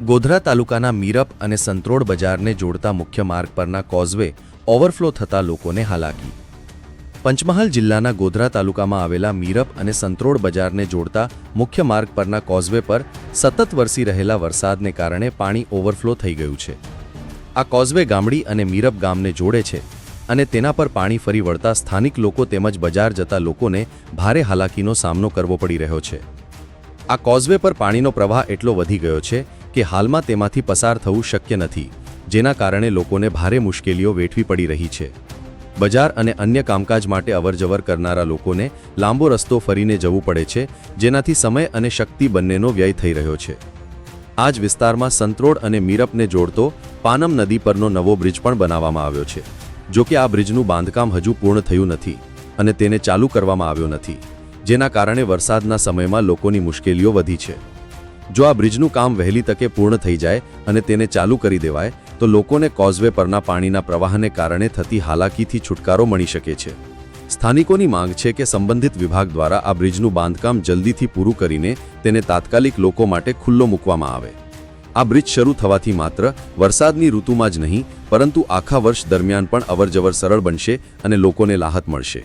ગોધરા તાલુકાના મીરપ અને સંત્રોડ બજારને જોડતા મુખ્ય માર્ગ પરના કોઝવે ઓવરફ્લો થતા લોકોને હાલાકી. પંચમહાલ જિલ્લાના ગોધરા તાલુકામાં આવેલા મીરપ અને સંત્રોડ બજારને જોડતા મુખ્ય માર્ગ પરના કોઝવે પર સતત વરસી રહેલા વરસાદને કારણે પાણી ઓવરફ્લો થઈ ગયું છે. આ કોઝવે ગામડી અને મીરપ ગામને જોડે છે અને તેના પર પાણી ફરી વળતા સ્થાનિક લોકો તેમજ બજાર જતા લોકોને ભારે હાલાકીનો સામનો કરવો પડી રહ્યો છે. આ કોઝવે પર પાણીનો પ્રવાહ એટલો વધી ગયો છે કે હાલમાં તેમાંથી પસાર થવું શક્ય નથી, જેના કારણે લોકોને ભારે મુશ્કેલીઓ વેઠવી પડી રહી છે. બજાર અને અન્ય કામકાજ માટે અવરજવર કરનારા લોકોને લાંબો રસ્તો ફરીને જવું પડે છે, જેનાથી સમય અને શક્તિ બંનેનો વ્યય થઈ રહ્યો છે. આ જ વિસ્તારમાં સંત્રોડ અને મીરપને જોડતો પાનમ નદી પરનો નવો બ્રિજ પણ બનાવવામાં આવ્યો છે. જો કે આ બ્રિજનું બાંધકામ હજુ પૂર્ણ થયું નથી અને તેને ચાલુ કરવામાં આવ્યો નથી, જેના કારણે વરસાદના સમયમાં લોકોની મુશ્કેલીઓ વધી છે. જો આ બ્રિજનું કામ વહેલી તકે પૂર્ણ થઈ જાય અને તેને ચાલુ કરી દેવાય તો લોકોને કોઝવે પરના પાણીના પ્રવાહને કારણે થતી હાલાકીથી છુટકારો મળી શકે છે. સ્થાનિકોની માંગ છે કે સંબંધિત વિભાગ દ્વારા આ બ્રિજનું બાંધકામ જલ્દીથી પૂરું કરીને તેને તાત્કાલિક લોકો માટે ખુલ્લો મૂકવામાં આવે. આ બ્રિજ શરૂ થવાથી માત્ર વરસાદની ઋતુમાં જ નહીં પરંતુ આખા વર્ષ દરમિયાન પણ અવરજવર સરળ બનશે અને લોકોને રાહત મળશે.